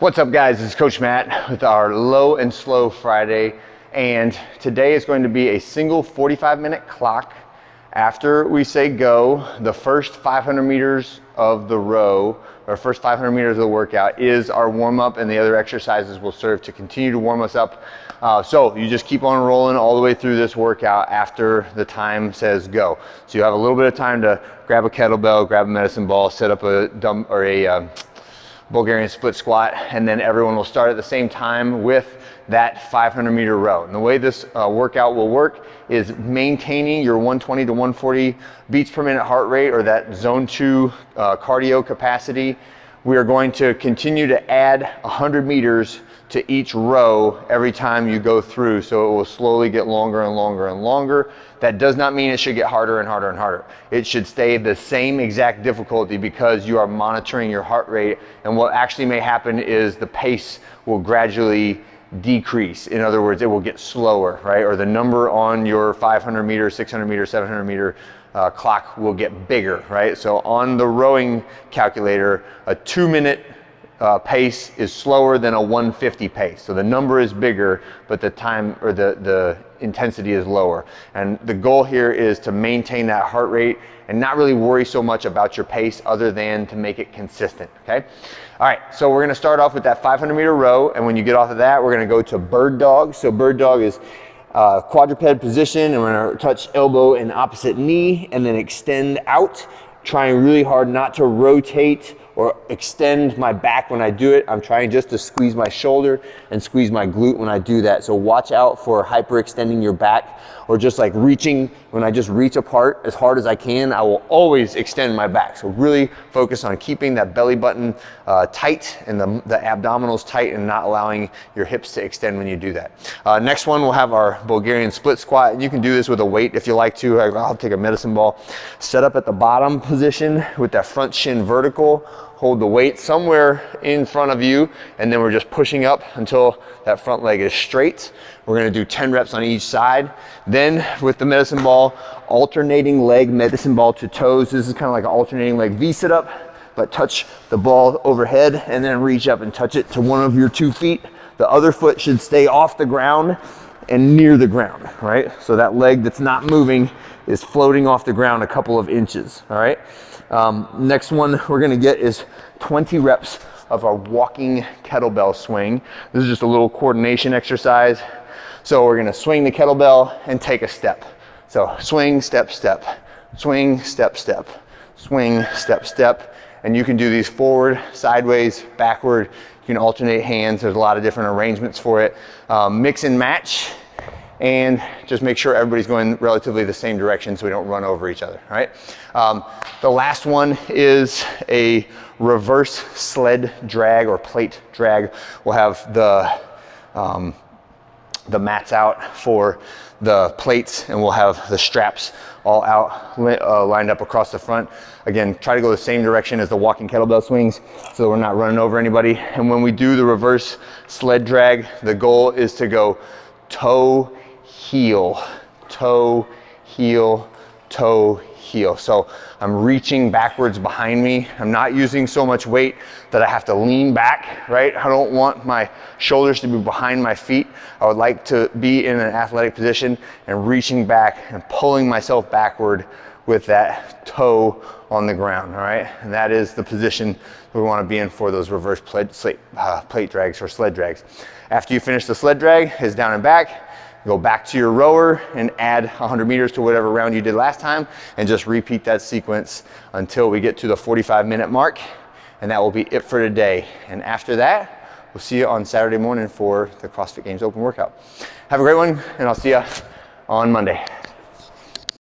What's up, guys? It's Coach Matt with our Low and Slow Friday, and today is going to be a single 45-minute clock. After we say go, the first 500 meters of the row, or first 500 meters of the workout, is our warm-up, and the other exercises will serve to continue to warm us up. So you just keep on rolling all the way through this workout after the time says go. So you have a little bit of time to grab a kettlebell, grab a medicine ball, set up a Bulgarian split squat, and then everyone will start at the same time with that 500 meter row. And the way this workout will work is maintaining your 120 to 140 beats per minute heart rate, or that zone 2 cardio capacity. We are going to continue to add 100 meters to each row every time you go through, so it will slowly get longer and longer and longer. That does not mean it should get harder and harder and harder. It should stay the same exact difficulty because you are monitoring your heart rate, and what actually may happen is the pace will gradually decrease. In other words, it will get slower, right? Or the number on your 500 meter, 600 meter, 700 meter clock will get bigger, right? So on the rowing calculator, a 2-minute pace is slower than a 150 pace. So the number is bigger, but the time or the intensity is lower. And the goal here is to maintain that heart rate and not really worry so much about your pace other than to make it consistent, okay? All right, so we're gonna start off with that 500 meter row, and when you get off of that, we're gonna go to bird dog. So bird dog is quadruped position, and we're gonna touch elbow and opposite knee and then extend out, trying really hard not to rotate or extend my back when I do it. I'm trying just to squeeze my shoulder and squeeze my glute when I do that. So watch out for hyperextending your back, or just like reaching. When I just reach apart as hard as I can, I will always extend my back. So really focus on keeping that belly button tight and the abdominals tight, and not allowing your hips to extend when you do that. Next one, we'll have our Bulgarian split squat. You can do this with a weight if you like to. I'll take a medicine ball, set up at the bottom position with that front shin vertical. Hold the weight somewhere in front of you, and then we're just pushing up until that front leg is straight. We're gonna do 10 reps on each side. Then with the medicine ball, alternating leg, medicine ball to toes. This is kind of like an alternating leg V sit up, but touch the ball overhead and then reach up and touch it to one of your 2 feet. The other foot should stay off the ground and near the ground, right? So that leg that's not moving is floating off the ground a couple of inches, all right? Next one we're gonna get is 20 reps of our walking kettlebell swing. This is just a little coordination exercise. So we're gonna swing the kettlebell and take a step. So swing, step, step, swing, step, step, swing, step, step. And you can do these forward, sideways, backward. You can alternate hands. There's a lot of different arrangements for it. Mix and match, and just make sure everybody's going relatively the same direction so we don't run over each other, all right? The last one is a reverse sled drag or plate drag. We'll have the mats out for the plates, and we'll have the straps all out, lined up across the front. Again, try to go the same direction as the walking kettlebell swings so we're not running over anybody. And when we do the reverse sled drag, the goal is to go toe, heel, toe, heel, toe, heel. So I'm reaching backwards behind me. I'm not using so much weight that I have to lean back, right? I don't want my shoulders to be behind my feet. I would like to be in an athletic position and reaching back and pulling myself backward with that toe on the ground, all right? And that is the position we want to be in for those reverse plate drags or sled drags. After you finish the sled drag, is down and back. Go back to your rower and add 100 meters to whatever round you did last time, and just repeat that sequence until we get to the 45-minute mark, and that will be it for today. And after that, we'll see you on Saturday morning for the CrossFit Games Open workout. Have a great one, and I'll see you on Monday.